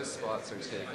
those spots are taken.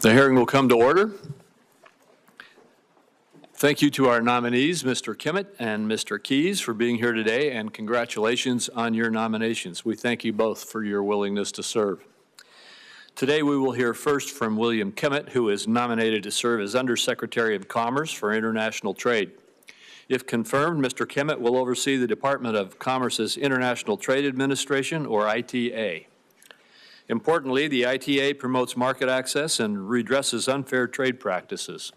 The hearing will come to order. Thank you to our nominees, Mr. Kimmitt and Mr. Kies, for being here today, and congratulations on your nominations. We thank you both for your willingness to serve. Today we will hear first from William Kimmitt, who is nominated to serve as Undersecretary of Commerce for International Trade. If confirmed, Mr. Kimmitt will oversee the Department of Commerce's International Trade Administration, or ITA. Importantly, the ITA promotes market access and redresses unfair trade practices.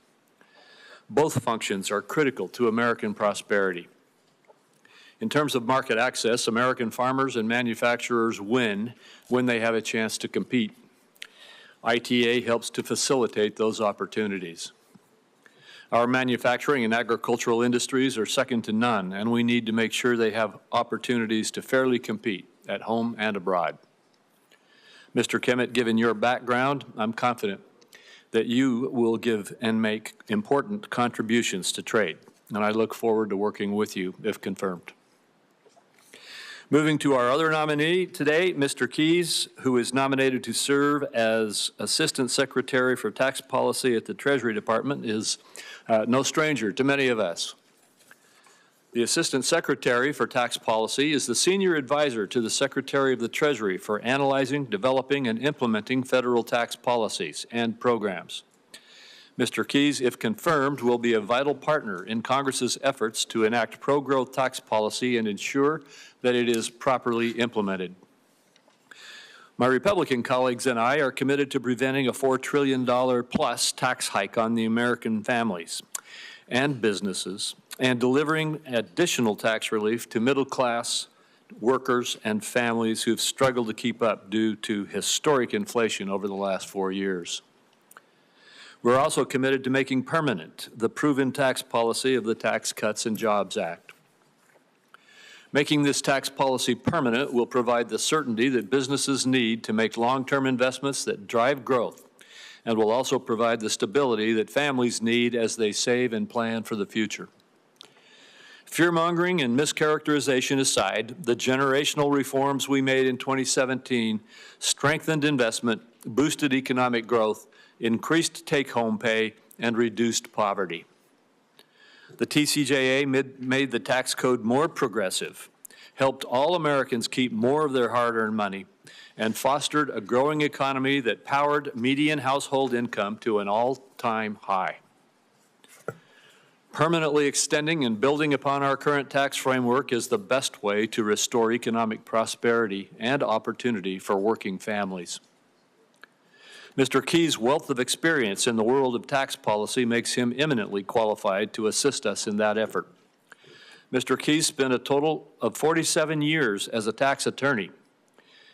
Both functions are critical to American prosperity. In terms of market access, American farmers and manufacturers win when they have a chance to compete. ITA helps to facilitate those opportunities. Our manufacturing and agricultural industries are second to none, and we need to make sure they have opportunities to fairly compete at home and abroad. Mr. Kimmitt, given your background, I'm confident that you will give and make important contributions to trade, and I look forward to working with you if confirmed. Moving to our other nominee today, Mr. Kies, who is nominated to serve as Assistant Secretary for Tax Policy at the Treasury Department, is no stranger to many of us. The Assistant Secretary for Tax Policy is the senior advisor to the Secretary of the Treasury for analyzing, developing, and implementing federal tax policies and programs. Mr. Kies, if confirmed, will be a vital partner in Congress's efforts to enact pro-growth tax policy and ensure that it is properly implemented. My Republican colleagues and I are committed to preventing a $4 trillion plus tax hike on the American families and businesses and delivering additional tax relief to middle-class workers and families who've struggled to keep up due to historic inflation over the last 4 years. We're also committed to making permanent the proven tax policy of the Tax Cuts and Jobs Act. Making this tax policy permanent will provide the certainty that businesses need to make long-term investments that drive growth, and will also provide the stability that families need as they save and plan for the future. Fear-mongering and mischaracterization aside, the generational reforms we made in 2017 strengthened investment, boosted economic growth, increased take-home pay, and reduced poverty. The TCJA made the tax code more progressive, helped all Americans keep more of their hard-earned money, and fostered a growing economy that powered median household income to an all-time high. Permanently extending and building upon our current tax framework is the best way to restore economic prosperity and opportunity for working families. Mr. Kies' wealth of experience in the world of tax policy makes him eminently qualified to assist us in that effort. Mr. Kies spent a total of 47 years as a tax attorney.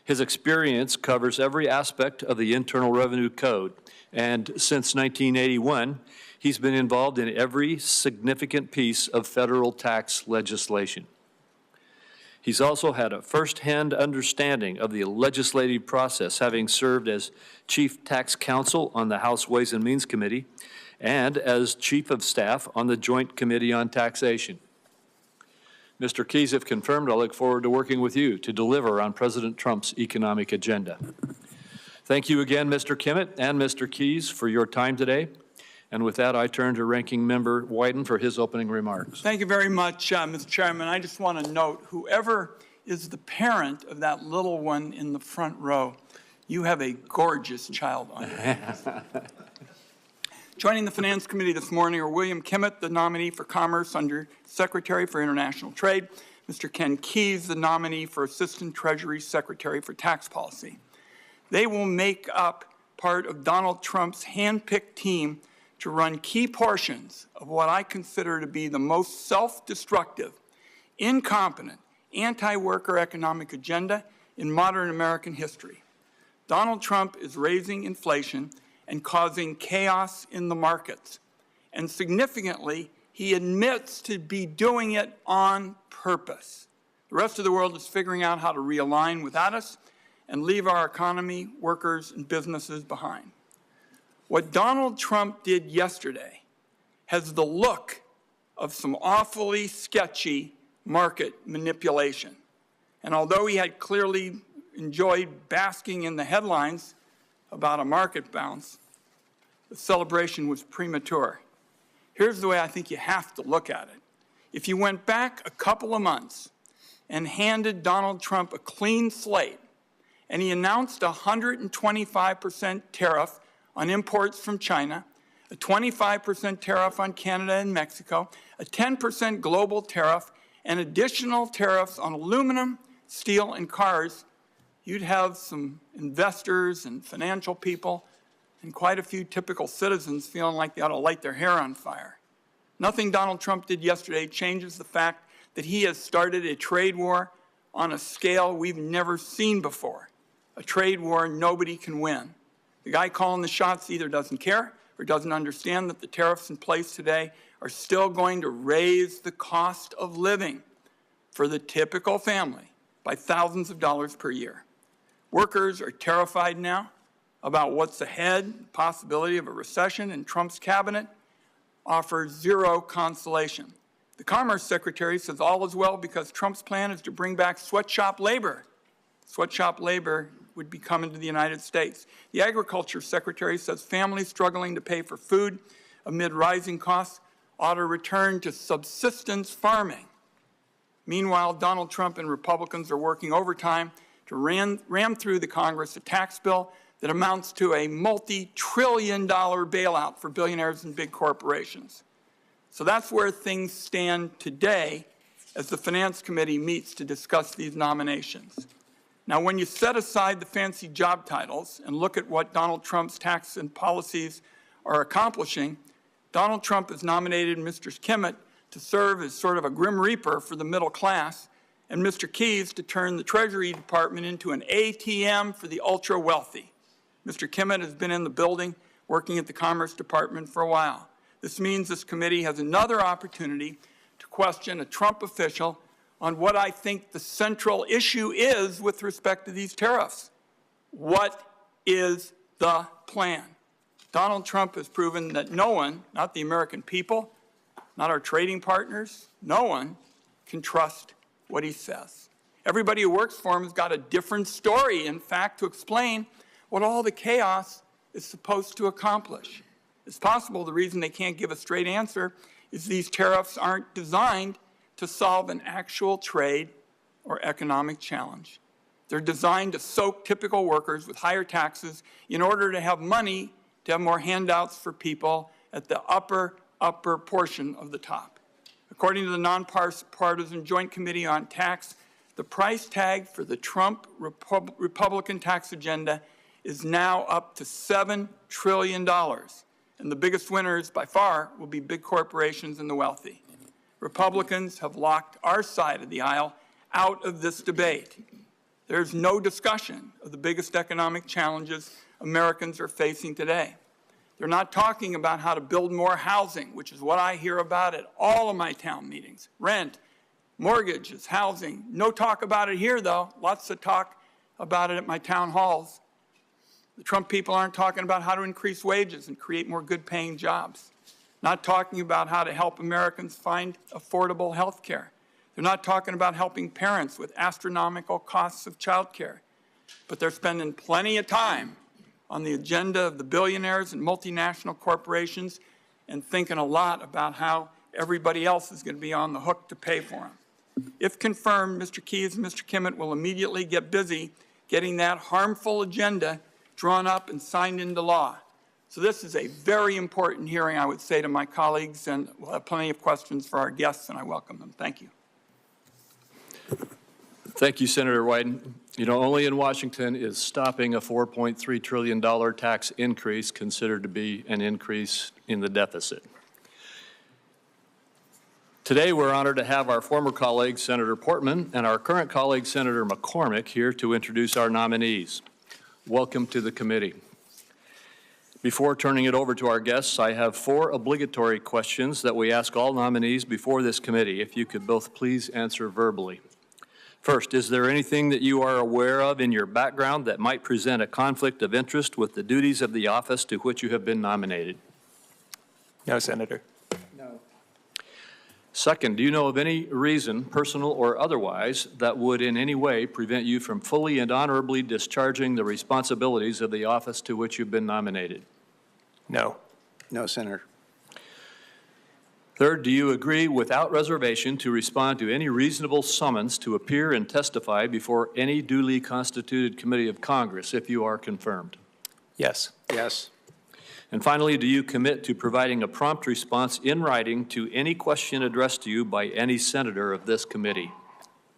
His experience covers every aspect of the Internal Revenue Code, and since 1981, he's been involved in every significant piece of federal tax legislation. He's also had a first-hand understanding of the legislative process, having served as Chief Tax Counsel on the House Ways and Means Committee and as Chief of Staff on the Joint Committee on Taxation. Mr. Kies, if confirmed, I look forward to working with you to deliver on President Trump's economic agenda. Thank you again, Mr. Kimmitt and Mr. Kies, for your time today. And with that, I turn to Ranking Member Wyden for his opening remarks. Thank you very much, Mr. Chairman. I just want to note, whoever is the parent of that little one in the front row, you have a gorgeous child on your hands. Joining the Finance Committee this morning are William Kimmitt, the nominee for Commerce under Secretary for International Trade, Mr. Ken Kies, the nominee for Assistant Treasury Secretary for Tax Policy. They will make up part of Donald Trump's hand-picked team to run key portions of what I consider to be the most self-destructive, incompetent, anti-worker economic agenda in modern American history. Donald Trump is raising inflation and causing chaos in the markets. And significantly, he admits to be doing it on purpose. The rest of the world is figuring out how to realign without us and leave our economy, workers, and businesses behind. What Donald Trump did yesterday has the look of some awfully sketchy market manipulation. And although he had clearly enjoyed basking in the headlines about a market bounce, the celebration was premature. Here's the way I think you have to look at it. If you went back a couple of months and handed Donald Trump a clean slate, and he announced a 125% tariff on imports from China, a 25% tariff on Canada and Mexico, a 10% global tariff, and additional tariffs on aluminum, steel, and cars, you'd have some investors and financial people and quite a few typical citizens feeling like they ought to light their hair on fire. Nothing Donald Trump did yesterday changes the fact that he has started a trade war on a scale we've never seen before, a trade war nobody can win. The guy calling the shots either doesn't care or doesn't understand that the tariffs in place today are still going to raise the cost of living for the typical family by thousands of dollars per year. Workers are terrified now about what's ahead, the possibility of a recession, and Trump's cabinet offers zero consolation. The Commerce Secretary says all is well because Trump's plan is to bring back sweatshop labor. Sweatshop labor would be coming to the United States. The Agriculture Secretary says families struggling to pay for food amid rising costs ought to return to subsistence farming. Meanwhile, Donald Trump and Republicans are working overtime to ram through the Congress a tax bill that amounts to a multi-trillion-dollar bailout for billionaires and big corporations. So that's where things stand today as the Finance Committee meets to discuss these nominations. Now, when you set aside the fancy job titles and look at what Donald Trump's tax and policies are accomplishing, Donald Trump has nominated Mr. Kimmitt to serve as sort of a grim reaper for the middle class, and Mr. Kies to turn the Treasury Department into an ATM for the ultra-wealthy. Mr. Kimmitt has been in the building working at the Commerce Department for a while. This means this committee has another opportunity to question a Trump official on what I think the central issue is with respect to these tariffs. What is the plan? Donald Trump has proven that no one, not the American people, not our trading partners, no one can trust what he says. Everybody who works for him has got a different story, in fact, to explain what all the chaos is supposed to accomplish. It's possible the reason they can't give a straight answer is these tariffs aren't designed to solve an actual trade or economic challenge. They're designed to soak typical workers with higher taxes in order to have money to have more handouts for people at the upper portion of the top. According to the nonpartisan Joint Committee on Tax, the price tag for the Trump Republican tax agenda is now up to $7 trillion. And the biggest winners by far will be big corporations and the wealthy. Republicans have locked our side of the aisle out of this debate. There's no discussion of the biggest economic challenges Americans are facing today. They're not talking about how to build more housing, which is what I hear about at all of my town meetings. Rent, mortgages, housing. No talk about it here, though. Lots of talk about it at my town halls. The Trump people aren't talking about how to increase wages and create more good-paying jobs. Not talking about how to help Americans find affordable health care. They're not talking about helping parents with astronomical costs of child care. But they're spending plenty of time on the agenda of the billionaires and multinational corporations and thinking a lot about how everybody else is going to be on the hook to pay for them. If confirmed, Mr. Kies and Mr. Kimmitt will immediately get busy getting that harmful agenda drawn up and signed into law. So this is a very important hearing, I would say to my colleagues, and we'll have plenty of questions for our guests, and I welcome them. Thank you. Thank you, Senator Wyden. You know, only in Washington is stopping a $4.3 trillion tax increase considered to be an increase in the deficit. Today, we're honored to have our former colleague, Senator Portman, and our current colleague, Senator McCormick, here to introduce our nominees. Welcome to the committee. Before turning it over to our guests, I have 4 obligatory questions that we ask all nominees before this committee. If you could both please answer verbally. First, is there anything that you are aware of in your background that might present a conflict of interest with the duties of the office to which you have been nominated? No, Senator. No. Second, do you know of any reason, personal or otherwise, that would in any way prevent you from fully and honorably discharging the responsibilities of the office to which you've been nominated? No. No, Senator. Third, do you agree without reservation to respond to any reasonable summons to appear and testify before any duly constituted committee of Congress if you are confirmed? Yes. Yes. And finally, do you commit to providing a prompt response in writing to any question addressed to you by any senator of this committee?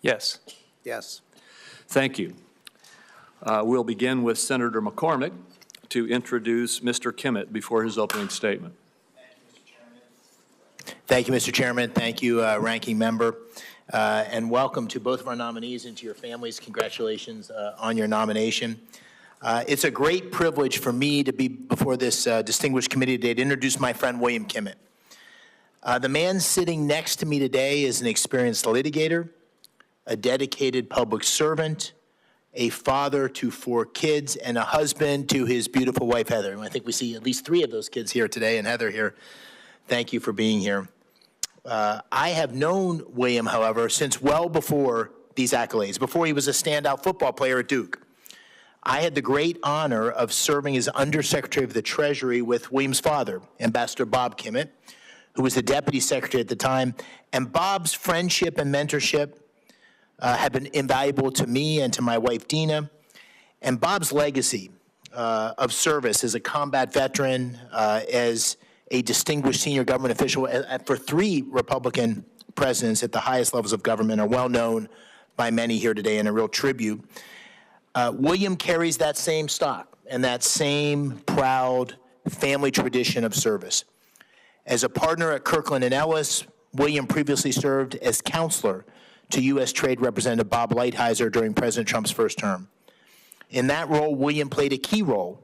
Yes. Yes. Thank you. We'll begin with Senator McCormick to introduce Mr. Kimmitt before his opening statement. Thank you, Mr. Chairman. Thank you, Ranking Member. And welcome to both of our nominees and to your families. Congratulations on your nomination. It's a great privilege for me to be before this distinguished committee today to introduce my friend William Kimmitt. The man sitting next to me today is an experienced litigator, a dedicated public servant, a father to 4 kids, and a husband to his beautiful wife, Heather. And I think we see at least 3 of those kids here today, and Heather here. Thank you for being here. I have known William, however, since well before these accolades, before he was a standout football player at Duke. I had the great honor of serving as Undersecretary of the Treasury with William's father, Ambassador Bob Kimmitt, who was the Deputy Secretary at the time. And Bob's friendship and mentorship have been invaluable to me and to my wife, Dina. And Bob's legacy of service as a combat veteran, as a distinguished senior government official for 3 Republican presidents at the highest levels of government, are well known by many here today and a real tribute. William carries that same stock and that same proud family tradition of service. As a partner at Kirkland & Ellis, William previously served as counselor to U.S. Trade Representative Bob Lighthizer during President Trump's first term. In that role, William played a key role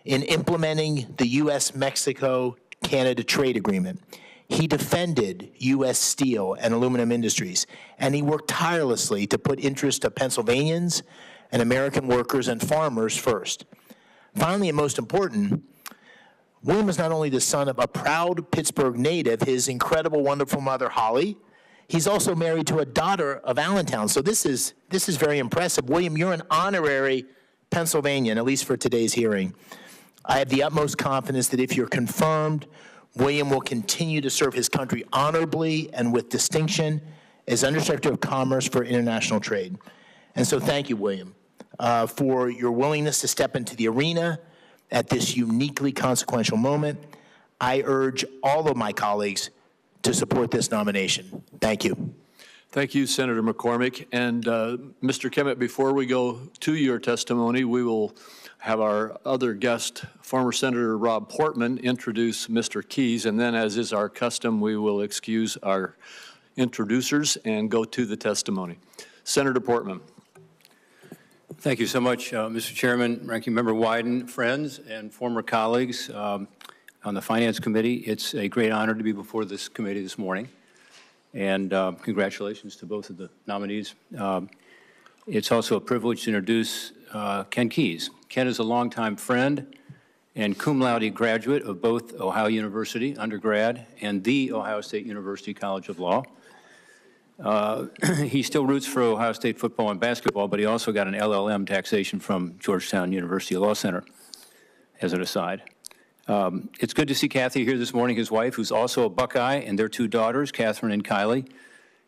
in implementing the U.S.-Mexico-Canada trade agreement. He defended U.S. steel and aluminum industries, and he worked tirelessly to put interests of Pennsylvanians and American workers and farmers first. Finally, and most important, William is not only the son of a proud Pittsburgh native, his incredible, wonderful mother, Holly, he's also married to a daughter of Allentown. So this is very impressive. William, you're an honorary Pennsylvanian, at least for today's hearing. I have the utmost confidence that if you're confirmed, William will continue to serve his country honorably and with distinction as Undersecretary of Commerce for International Trade. And so thank you, William, for your willingness to step into the arena at this uniquely consequential moment. I urge all of my colleagues to support this nomination. Thank you. Thank you, Senator McCormick. And Mr. Kimmitt, before we go to your testimony, we will have our other guest, former Senator Rob Portman, introduce Mr. Kies, and then, as is our custom, we will excuse our introducers and go to the testimony. Senator Portman. Thank you so much, Mr. Chairman, Ranking Member Wyden, friends, and former colleagues on the Finance Committee. It's a great honor to be before this committee this morning, and congratulations to both of the nominees. It's also a privilege to introduce Ken Kies. Ken is a longtime friend and cum laude graduate of both Ohio University, undergrad, and the Ohio State University College of Law. He still roots for Ohio State football and basketball, but he also got an LLM taxation from Georgetown University Law Center, as an aside. It's good to see Kathy here this morning, his wife, who's also a Buckeye, and their 2 daughters, Catherine and Kylie,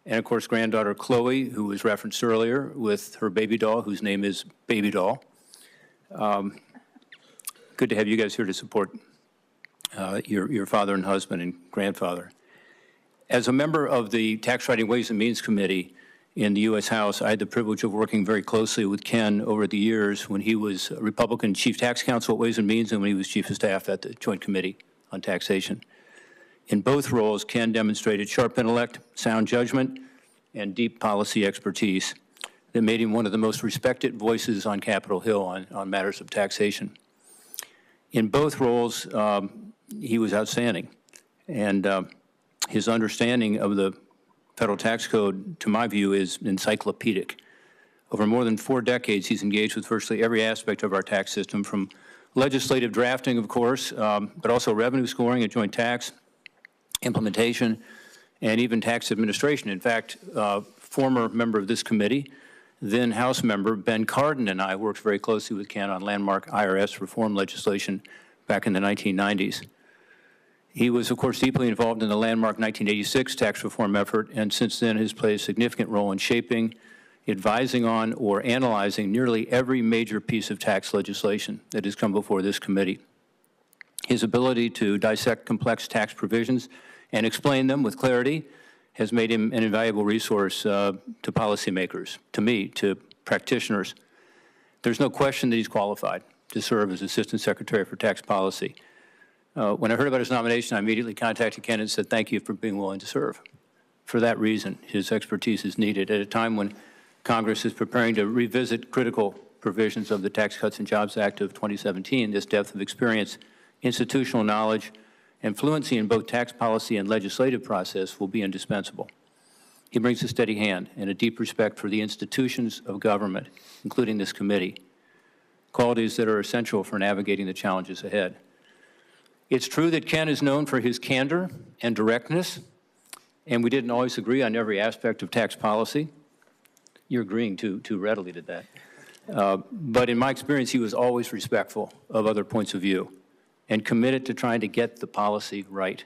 and, of course, granddaughter Chloe, who was referenced earlier, with her baby doll, whose name is Baby Doll. Good to have you guys here to support your father and husband and grandfather. As a member of the Tax Writing Ways and Means Committee in the U.S. House, I had the privilege of working very closely with Ken over the years when he was Republican Chief Tax Counsel at Ways and Means and when he was Chief of Staff at the Joint Committee on Taxation. In both roles, Ken demonstrated sharp intellect, sound judgment, and deep policy expertise that made him one of the most respected voices on Capitol Hill on matters of taxation. In both roles, he was outstanding, and his understanding of the federal tax code, to my view, is encyclopedic. Over more than 4 decades, he's engaged with virtually every aspect of our tax system, from legislative drafting, of course, but also revenue scoring and joint tax, implementation, and even tax administration. In fact, former member of this committee, then House member Ben Cardin, and I worked very closely with Ken on landmark IRS reform legislation back in the 1990s. He was, of course, deeply involved in the landmark 1986 tax reform effort, and since then has played a significant role in shaping, advising on, or analyzing nearly every major piece of tax legislation that has come before this committee. His ability to dissect complex tax provisions and explain them with clarity has made him an invaluable resource to policymakers, to me, to practitioners. There's no question that he's qualified to serve as Assistant Secretary for Tax Policy. When I heard about his nomination, I immediately contacted Ken and said, thank you for being willing to serve. For that reason, his expertise is needed at a time when Congress is preparing to revisit critical provisions of the Tax Cuts and Jobs Act of 2017. This depth of experience, institutional knowledge, and fluency in both tax policy and legislative process will be indispensable. He brings a steady hand and a deep respect for the institutions of government, including this committee, qualities that are essential for navigating the challenges ahead. It's true that Ken is known for his candor and directness, and we didn't always agree on every aspect of tax policy. You're agreeing too readily to that. But in my experience, he was always respectful of other points of view and committed to trying to get the policy right.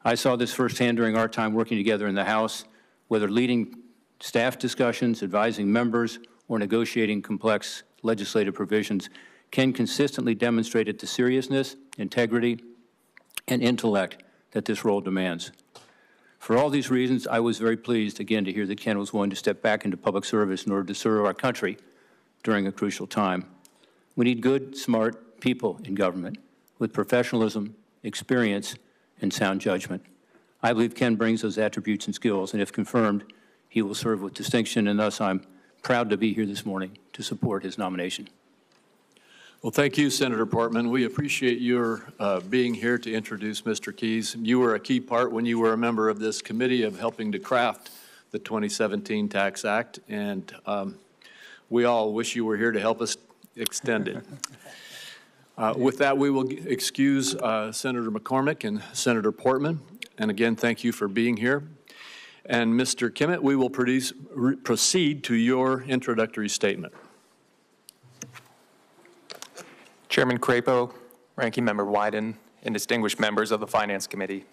I saw this firsthand during our time working together in the House, whether leading staff discussions, advising members, or negotiating complex legislative provisions. Ken consistently demonstrated the seriousness, integrity, and intellect that this role demands. For all these reasons, I was very pleased, again, to hear that Ken was willing to step back into public service in order to serve our country during a crucial time. We need good, smart people in government with professionalism, experience, and sound judgment. I believe Ken brings those attributes and skills, and if confirmed, he will serve with distinction, and thus I'm proud to be here this morning to support his nomination. Well, thank you, Senator Portman. We appreciate your being here to introduce Mr. Kies. You were a key part when you were a member of this committee of helping to craft the 2017 Tax Act, and we all wish you were here to help us extend it. With that, we will excuse Senator McCormick and Senator Portman. And again, thank you for being here. And Mr. Kimmitt, we will proceed to your introductory statement. Chairman Crapo, Ranking Member Wyden, and distinguished members of the Finance Committee,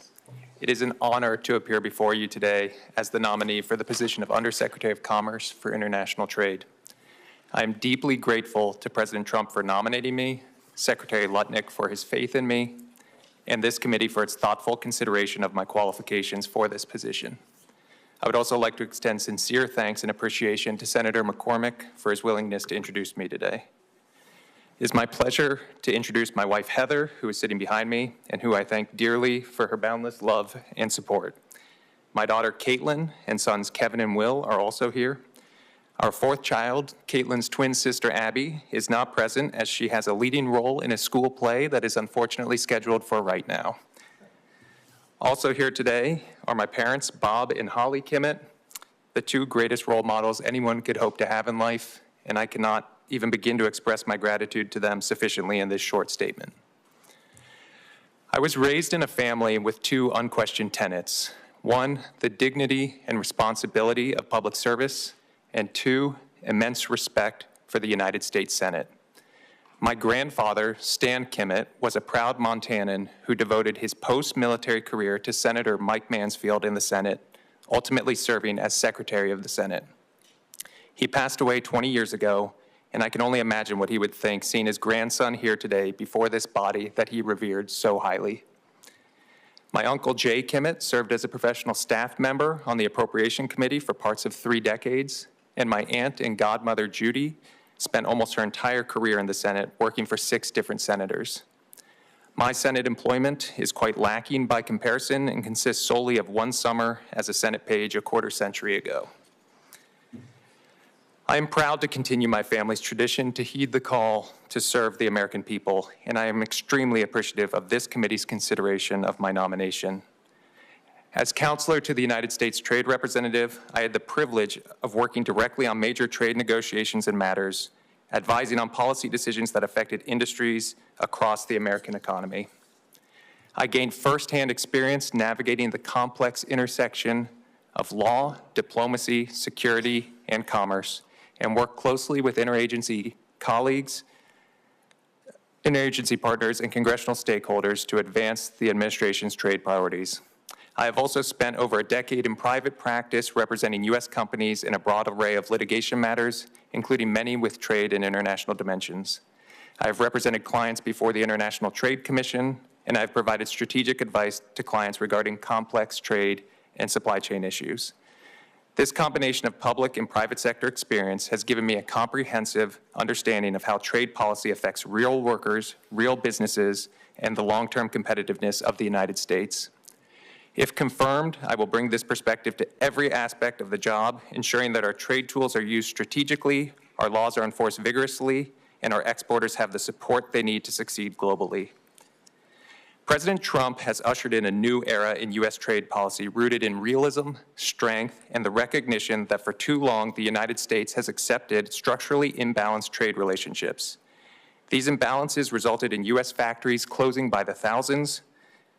it is an honor to appear before you today as the nominee for the position of Undersecretary of Commerce for International Trade. I am deeply grateful to President Trump for nominating me, Secretary Lutnick for his faith in me, and this committee for its thoughtful consideration of my qualifications for this position. I would also like to extend sincere thanks and appreciation to Senator McCormick for his willingness to introduce me today. It is my pleasure to introduce my wife, Heather, who is sitting behind me, and who I thank dearly for her boundless love and support. My daughter, Caitlin, and sons Kevin and Will are also here. Our fourth child, Caitlin's twin sister, Abby, is not present as she has a leading role in a school play that is unfortunately scheduled for right now. Also here today are my parents, Bob and Holly Kimmitt, the two greatest role models anyone could hope to have in life, and I cannot even begin to express my gratitude to them sufficiently in this short statement. I was raised in a family with two unquestioned tenets. One, the dignity and responsibility of public service, and two, immense respect for the United States Senate. My grandfather, Stan Kimmitt, was a proud Montanan who devoted his post-military career to Senator Mike Mansfield in the Senate, ultimately serving as Secretary of the Senate. He passed away 20 years ago, and I can only imagine what he would think seeing his grandson here today before this body that he revered so highly. My uncle Jay Kimmitt served as a professional staff member on the Appropriation Committee for parts of 3 decades, and my aunt and godmother Judy spent almost her entire career in the Senate working for 6 different senators. My Senate employment is quite lacking by comparison and consists solely of 1 summer as a Senate page a quarter century ago. I am proud to continue my family's tradition to heed the call to serve the American people, and I am extremely appreciative of this committee's consideration of my nomination. As counselor to the United States Trade Representative, I had the privilege of working directly on major trade negotiations and matters, advising on policy decisions that affected industries across the American economy. I gained firsthand experience navigating the complex intersection of law, diplomacy, security, and commerce, and worked closely with interagency colleagues, interagency partners, and congressional stakeholders to advance the administration's trade priorities. I have also spent over a decade in private practice representing U.S. companies in a broad array of litigation matters, including many with trade and international dimensions. I have represented clients before the International Trade Commission, and I have provided strategic advice to clients regarding complex trade and supply chain issues. This combination of public and private sector experience has given me a comprehensive understanding of how trade policy affects real workers, real businesses, and the long-term competitiveness of the United States. If confirmed, I will bring this perspective to every aspect of the job, ensuring that our trade tools are used strategically, our laws are enforced vigorously, and our exporters have the support they need to succeed globally. President Trump has ushered in a new era in U.S. trade policy rooted in realism, strength, and the recognition that for too long the United States has accepted structurally imbalanced trade relationships. These imbalances resulted in U.S. factories closing by the thousands,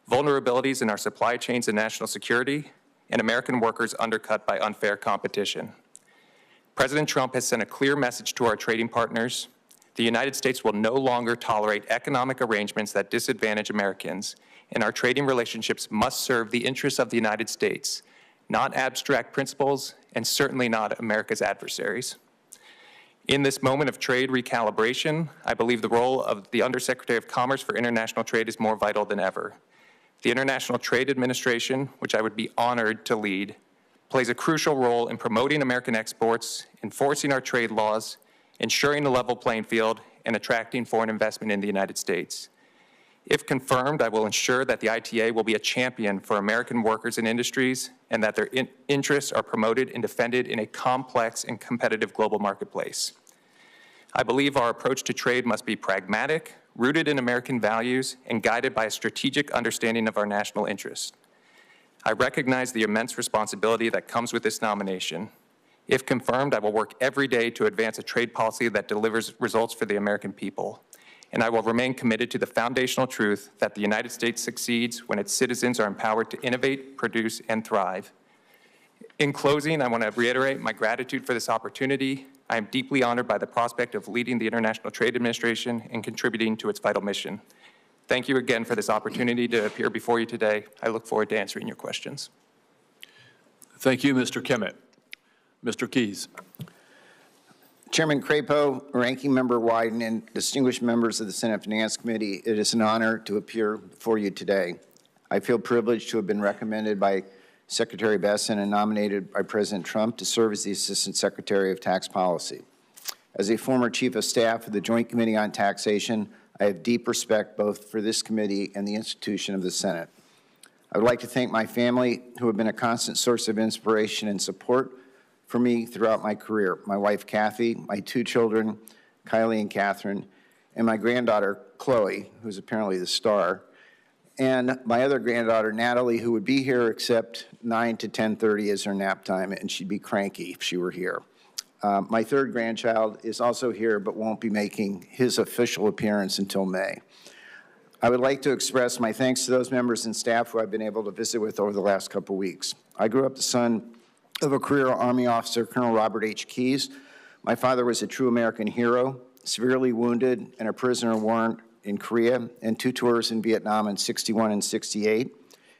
vulnerabilities in our supply chains and national security, and American workers undercut by unfair competition. President Trump has sent a clear message to our trading partners. The United States will no longer tolerate economic arrangements that disadvantage Americans, and our trading relationships must serve the interests of the United States, not abstract principles, and certainly not America's adversaries. In this moment of trade recalibration, I believe the role of the Undersecretary of Commerce for International Trade is more vital than ever. The International Trade Administration, which I would be honored to lead, plays a crucial role in promoting American exports, enforcing our trade laws, ensuring a level playing field, and attracting foreign investment in the United States. If confirmed, I will ensure that the ITA will be a champion for American workers and industries and that their interests are promoted and defended in a complex and competitive global marketplace. I believe our approach to trade must be pragmatic, rooted in American values, and guided by a strategic understanding of our national interests. I recognize the immense responsibility that comes with this nomination. If confirmed, I will work every day to advance a trade policy that delivers results for the American people. And I will remain committed to the foundational truth that the United States succeeds when its citizens are empowered to innovate, produce, and thrive. In closing, I want to reiterate my gratitude for this opportunity. I am deeply honored by the prospect of leading the International Trade Administration and contributing to its vital mission. Thank you again for this opportunity to appear before you today. I look forward to answering your questions. Thank you, Mr. Kimmitt. Mr. Kies. Chairman Crapo, Ranking Member Wyden, and distinguished members of the Senate Finance Committee, it is an honor to appear before you today. I feel privileged to have been recommended by Secretary Besson and nominated by President Trump to serve as the Assistant Secretary of Tax Policy. As a former Chief of Staff of the Joint Committee on Taxation, I have deep respect both for this committee and the institution of the Senate. I would like to thank my family, who have been a constant source of inspiration and support for me throughout my career. My wife, Kathy, my two children, Kylie and Catherine, and my granddaughter, Chloe, who's apparently the star, and my other granddaughter, Natalie, who would be here except 9 to 10:30 is her nap time, and she'd be cranky if she were here. My third grandchild is also here, but won't be making his official appearance until May. I would like to express my thanks to those members and staff who I've been able to visit with over the last couple weeks. I grew up the son of a career Army officer, Colonel Robert H. Keyes. My father was a true American hero, severely wounded and a prisoner of war in Korea, and 2 tours in Vietnam in '61 and '68.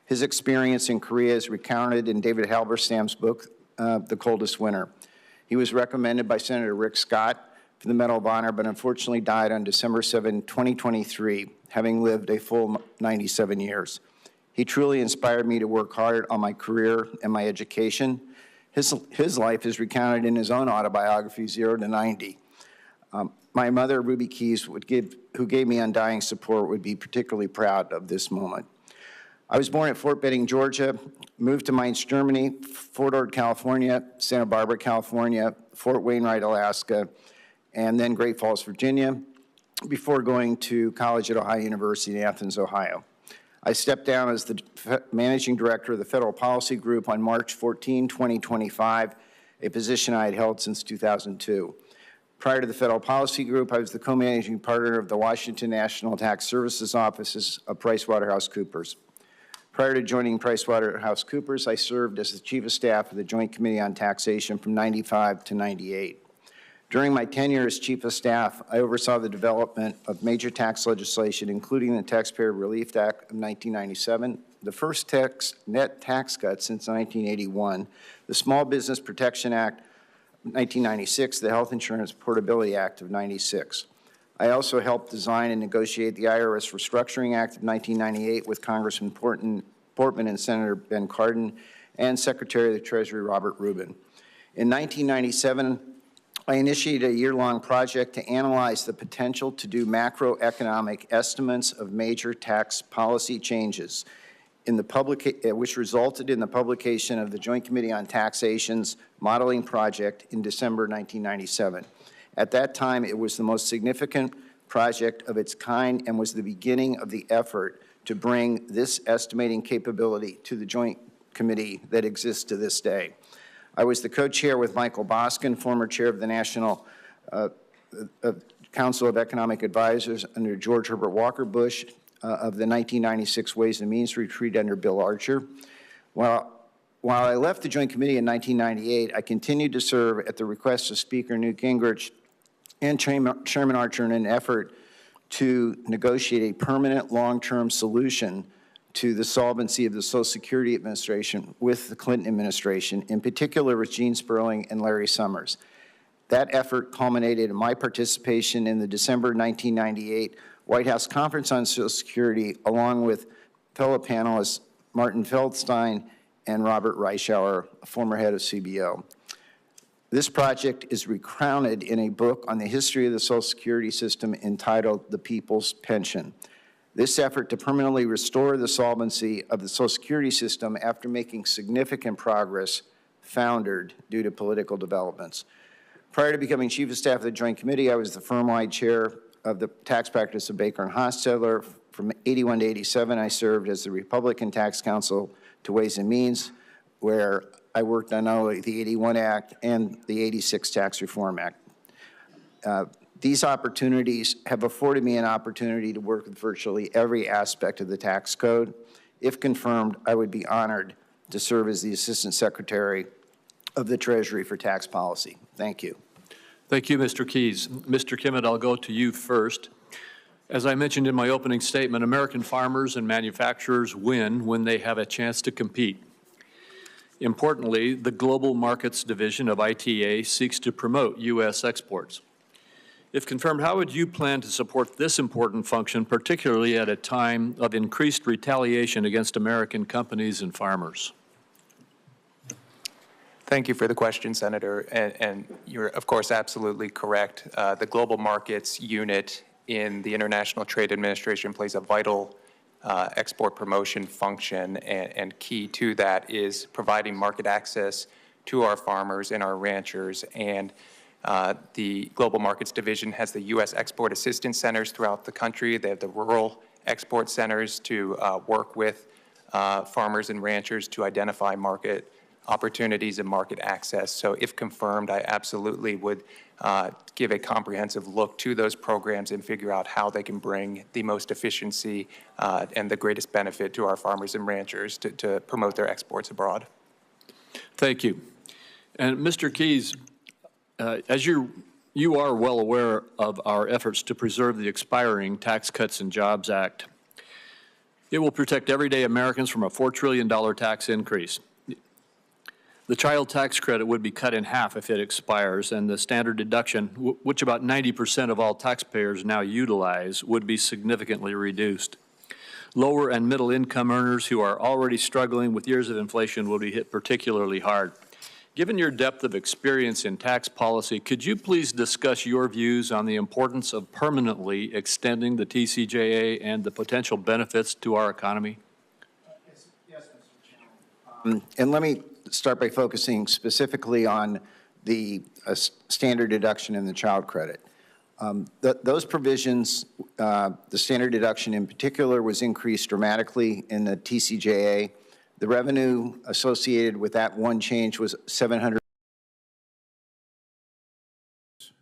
His experience in Korea is recounted in David Halberstam's book, The Coldest Winter. He was recommended by Senator Rick Scott for the Medal of Honor, but unfortunately died on December 7, 2023, having lived a full 97 years. He truly inspired me to work hard on my career and my education. His life is recounted in his own autobiography, 0 to 90. My mother, Ruby Keyes, who gave me undying support, would be particularly proud of this moment. I was born at Fort Benning, Georgia, moved to Mainz, Germany, Fort Ord, California, Santa Barbara, California, Fort Wainwright, Alaska, and then Great Falls, Virginia, before going to college at Ohio University in Athens, Ohio. I stepped down as the managing director of the Federal Policy Group on March 14, 2025, a position I had held since 2002. Prior to the Federal Policy Group, I was the co-managing partner of the Washington National Tax Services offices of PricewaterhouseCoopers. Prior to joining PricewaterhouseCoopers, I served as the Chief of Staff of the Joint Committee on Taxation from '95 to '98. During my tenure as Chief of Staff, I oversaw the development of major tax legislation, including the Taxpayer Relief Act of 1997, the first net tax cut since 1981, the Small Business Protection Act of 1996, the Health Insurance Portability Act of '96. I also helped design and negotiate the IRS Restructuring Act of 1998 with Congressman Portman and Senator Ben Cardin and Secretary of the Treasury Robert Rubin. In 1997, I initiated a year-long project to analyze the potential to do macroeconomic estimates of major tax policy changes, which resulted in the publication of the Joint Committee on Taxation's modeling project in December 1997. At that time, it was the most significant project of its kind and was the beginning of the effort to bring this estimating capability to the Joint Committee that exists to this day. I was the co-chair with Michael Boskin, former chair of the National Council of Economic Advisors under George Herbert Walker Bush of the 1996 Ways and Means Retreat under Bill Archer. While I left the Joint Committee in 1998, I continued to serve at the request of Speaker Newt Gingrich and Chairman Archer in an effort to negotiate a permanent long-term solution to the solvency of the Social Security Administration with the Clinton administration, in particular with Gene Sperling and Larry Summers. That effort culminated in my participation in the December 1998 White House Conference on Social Security, along with fellow panelists Martin Feldstein and Robert Reischauer, former head of CBO. This project is recounted in a book on the history of the Social Security system entitled The People's Pension. This effort to permanently restore the solvency of the Social Security system after making significant progress foundered due to political developments. Prior to becoming Chief of Staff of the Joint Committee, I was the firm-wide chair of the tax practice of Baker and Hostetler. From 81 to 87, I served as the Republican Tax Counsel to Ways and Means, where I worked on not only the 81 Act and the 86 Tax Reform Act. These opportunities have afforded me an opportunity to work with virtually every aspect of the tax code. If confirmed, I would be honored to serve as the Assistant Secretary of the Treasury for Tax Policy. Thank you. Thank you, Mr. Kies. Mr. Kimmitt, I'll go to you first. As I mentioned in my opening statement, American farmers and manufacturers win when they have a chance to compete. Importantly, the Global Markets Division of ITA seeks to promote U.S. exports. If confirmed, how would you plan to support this important function, particularly at a time of increased retaliation against American companies and farmers? Thank you for the question, Senator. And you're, of course, absolutely correct. The Global Markets Unit in the International Trade Administration plays a vital export promotion function, and key to that is providing market access to our farmers and our ranchers. And the Global Markets Division has the U.S. Export Assistance Centers throughout the country. They have the rural export centers to work with farmers and ranchers to identify market opportunities and market access. So if confirmed, I absolutely would give a comprehensive look to those programs and figure out how they can bring the most efficiency and the greatest benefit to our farmers and ranchers to promote their exports abroad. Thank you. And Mr. Kies, as you are well aware of our efforts to preserve the expiring Tax Cuts and Jobs Act. It will protect everyday Americans from a $4 trillion tax increase. The child tax credit would be cut in half if it expires, and the standard deduction, which about 90% of all taxpayers now utilize, would be significantly reduced. Lower and middle income earners who are already struggling with years of inflation will be hit particularly hard. Given your depth of experience in tax policy, could you please discuss your views on the importance of permanently extending the TCJA and the potential benefits to our economy? Yes, Mr. Chairman. And let me start by focusing specifically on the standard deduction and the child credit. Those provisions, the standard deduction in particular, was increased dramatically in the TCJA. The revenue associated with that one change was $700.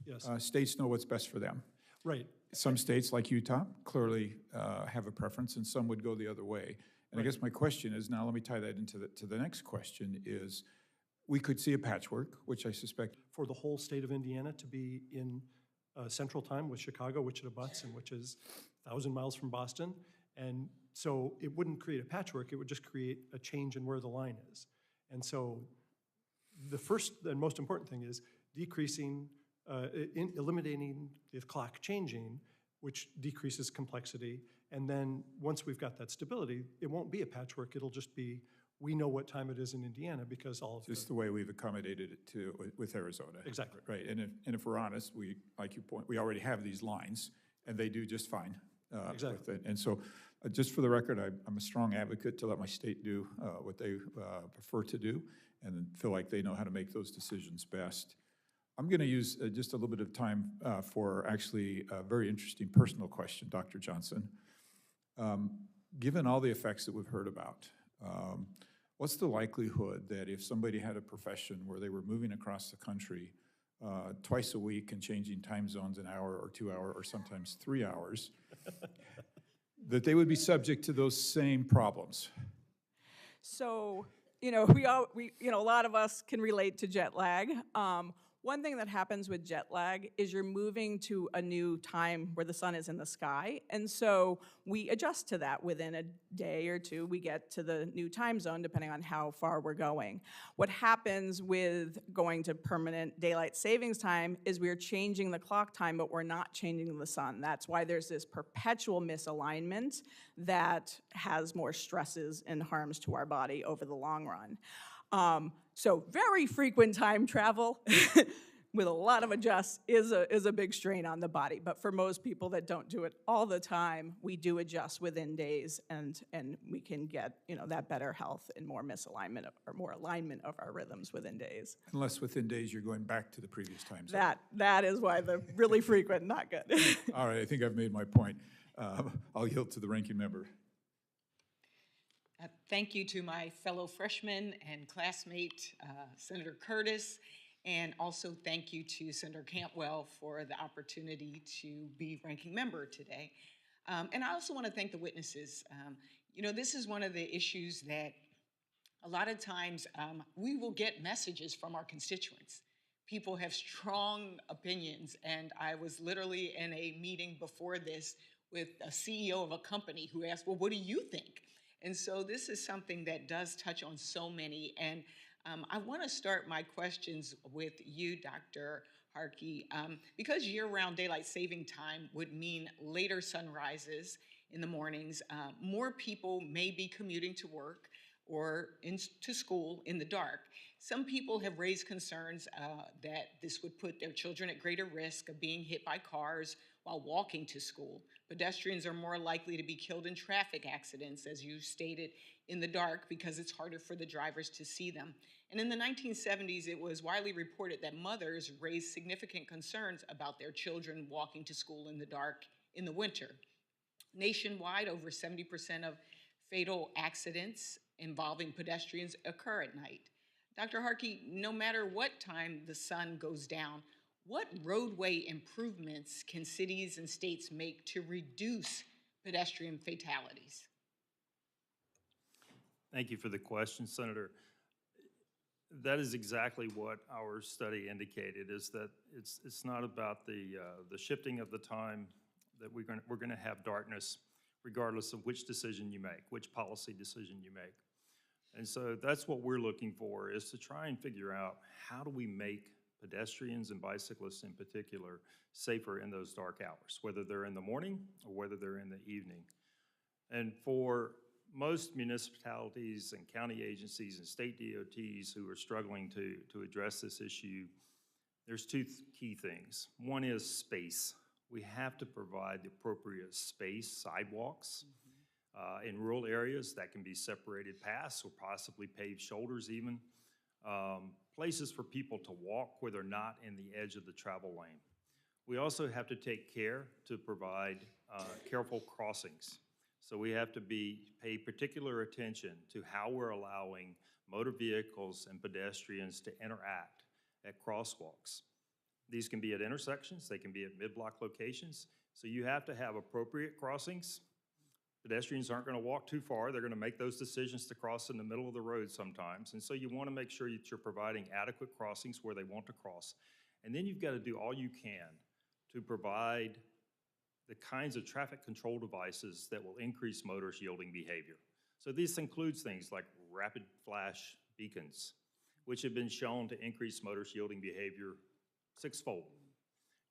Yes. States know what's best for them. Right. Some states, like Utah, clearly have a preference, and some would go the other way. And I guess my question is, now let me tie that into the next question, is we could see a patchwork, which I suspect. For the whole state of Indiana to be in Central Time with Chicago, which it abuts, and which is 1,000 miles from Boston. And so it wouldn't create a patchwork, it would just create a change in where the line is. And so the first and most important thing is decreasing, eliminating the clock changing, which decreases complexity. And then once we've got that stability, it won't be a patchwork, it'll just be, we know what time it is in Indiana because all of just the way we've accommodated it to with Arizona. Exactly. Right, and if we're honest, we, like you point, we already have these lines, and they do just fine. Exactly. With it. And so, just for the record, I'm a strong advocate to let my state do what they prefer to do, and feel like they know how to make those decisions best. I'm going to use just a little bit of time for actually a very interesting personal question, Dr. Johnson. Given all the effects that we've heard about, what's the likelihood that if somebody had a profession where they were moving across the country twice a week and changing time zones an hour or 2 hours or sometimes 3 hours, that they would be subject to those same problems? So, a lot of us can relate to jet lag. One thing that happens with jet lag is you're moving to a new time where the sun is in the sky. And so we adjust to that. Within a day or two, we get to the new time zone, depending on how far we're going. What happens with going to permanent daylight savings time is we're changing the clock time, but we're not changing the sun. That's why there's this perpetual misalignment that has more stresses and harms to our body over the long run. So very frequent time travel with a lot of adjusts is a big strain on the body. But for most people that don't do it all the time, we do adjust within days, and we can get, that better health and more misalignment or more alignment of our rhythms within days. Unless within days you're going back to the previous time zone. That is why the really frequent, not good. All right, I think I've made my point. I'll yield to the ranking member. Thank you to my fellow freshman and classmate, Senator Curtis, and also thank you to Senator Cantwell for the opportunity to be ranking member today. And I also want to thank the witnesses. This is one of the issues that a lot of times we will get messages from our constituents. People have strong opinions, and I was literally in a meeting before this with a CEO of a company who asked, well, what do you think? And so this is something that does touch on so many. And I want to start my questions with you, Dr. Harkey, because year-round daylight saving time would mean later sunrises in the mornings. More people may be commuting to work or to school in the dark. Some people have raised concerns that this would put their children at greater risk of being hit by cars while walking to school. Pedestrians are more likely to be killed in traffic accidents, as you stated, in the dark because it's harder for the drivers to see them. And in the 1970s, it was widely reported that mothers raised significant concerns about their children walking to school in the dark in the winter. Nationwide, over 70% of fatal accidents involving pedestrians occur at night. Dr. Harkey, no matter what time the sun goes down, what roadway improvements can cities and states make to reduce pedestrian fatalities? Thank you for the question, Senator. That is exactly what our study indicated, is that it's not about the shifting of the time that we're going to have darkness, regardless of which decision you make, which policy decision you make. And so that's what we're looking for, is to try and figure out how do we make pedestrians and bicyclists in particular safer in those dark hours, whether they're in the morning or whether they're in the evening. And for most municipalities and county agencies and state DOTs who are struggling to address this issue, there's two key things. One is space. We have to provide the appropriate space, sidewalks, in rural areas that can be separated paths or possibly paved shoulders even. Places for people to walk where they're not in the edge of the travel lane. We also have to take care to provide careful crossings. So we have to pay particular attention to how we're allowing motor vehicles and pedestrians to interact at crosswalks. These can be at intersections, they can be at mid-block locations. So you have to have appropriate crossings. Pedestrians aren't going to walk too far. They're going to make those decisions to cross in the middle of the road sometimes. And so you want to make sure that you're providing adequate crossings where they want to cross. And then you've got to do all you can to provide the kinds of traffic control devices that will increase motorist yielding behavior. So this includes things like rapid flash beacons, which have been shown to increase motorist yielding behavior sixfold.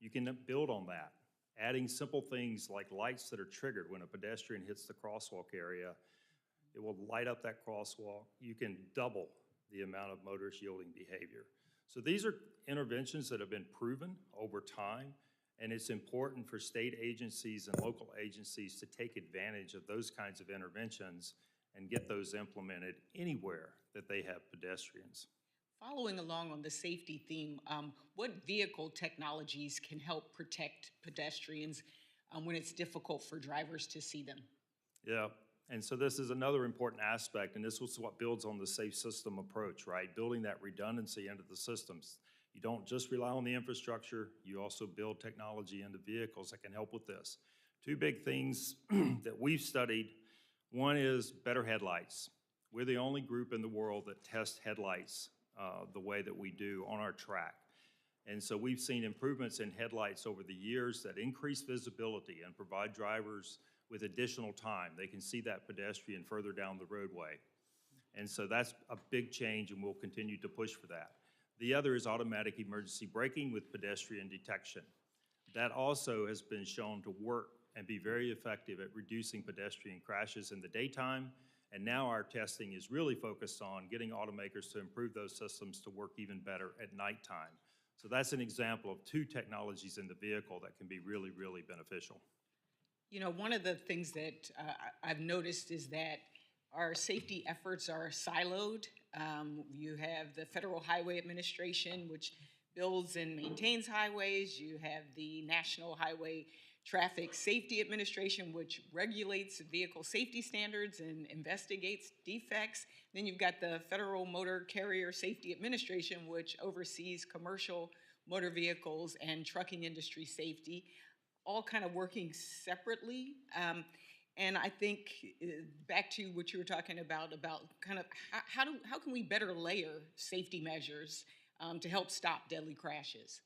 You can build on that, adding simple things like lights that are triggered when a pedestrian hits the crosswalk area. It will light up that crosswalk. You can double the amount of motorist yielding behavior. So these are interventions that have been proven over time, and it's important for state agencies and local agencies to take advantage of those kinds of interventions and get those implemented anywhere that they have pedestrians. Following along on the safety theme, what vehicle technologies can help protect pedestrians when it's difficult for drivers to see them? Yeah, and so this is another important aspect, and this was what builds on the safe system approach, right? Building that redundancy into the systems. You don't just rely on the infrastructure, you also build technology into vehicles that can help with this. Two big things that we've studied. One is better headlights. We're the only group in the world that tests headlights the way that we do on our track. And so we've seen improvements in headlights over the years that increase visibility and provide drivers with additional time. They can see that pedestrian further down the roadway. And so that's a big change, and we'll continue to push for that. The other is automatic emergency braking with pedestrian detection. That also has been shown to work and be very effective at reducing pedestrian crashes in the daytime. And now our testing is really focused on getting automakers to improve those systems to work even better at nighttime. So that's an example of two technologies in the vehicle that can be really, really beneficial. You know, one of the things that I've noticed is that our safety efforts are siloed. You have the Federal Highway Administration, which builds and maintains highways. You have the National Highway Traffic Safety Administration, which regulates vehicle safety standards and investigates defects. Then you've got the Federal Motor Carrier Safety Administration, which oversees commercial motor vehicles and trucking industry safety, all kind of working separately. And I think back to what you were talking about kind of how can we better layer safety measures to help stop deadly crashes?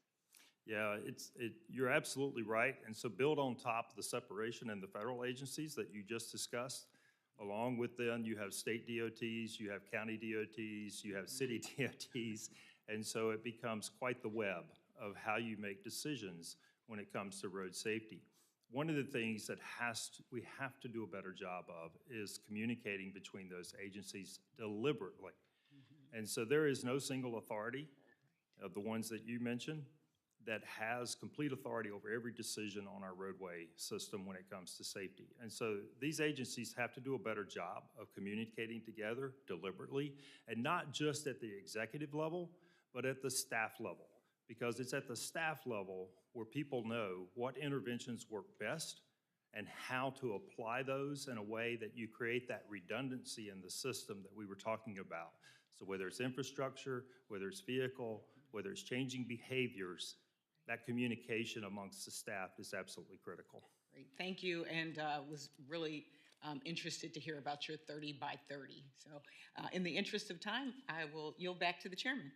Yeah, you're absolutely right. And so build on top of the separation in the federal agencies that you just discussed. Along with them, you have state DOTs, you have county DOTs, you have city DOTs. And so it becomes quite the web of how you make decisions when it comes to road safety. One of the things that we have to do a better job of is communicating between those agencies deliberately. And so there is no single authority of the ones that you mentioned that has complete authority over every decision on our roadway system when it comes to safety. And so these agencies have to do a better job of communicating together deliberately, and not just at the executive level, but at the staff level. Because it's at the staff level where people know what interventions work best and how to apply those in a way that you create that redundancy in the system that we were talking about. So whether it's infrastructure, whether it's vehicle, whether it's changing behaviors, that communication amongst the staff is absolutely critical. Great, thank you, and was really interested to hear about your 30 by 30. So in the interest of time, I will yield back to the chairman.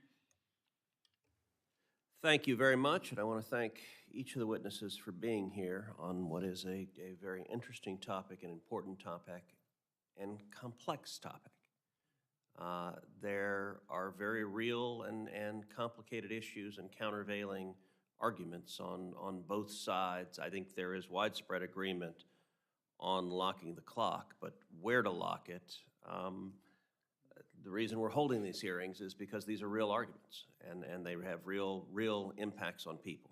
Thank you very much, and I want to thank each of the witnesses for being here on what is a very interesting topic, an important topic, and complex topic. There are very real and complicated issues and countervailing arguments on both sides. I think there is widespread agreement on locking the clock, but where to lock it. The reason we're holding these hearings is because these are real arguments, and they have real impacts on people.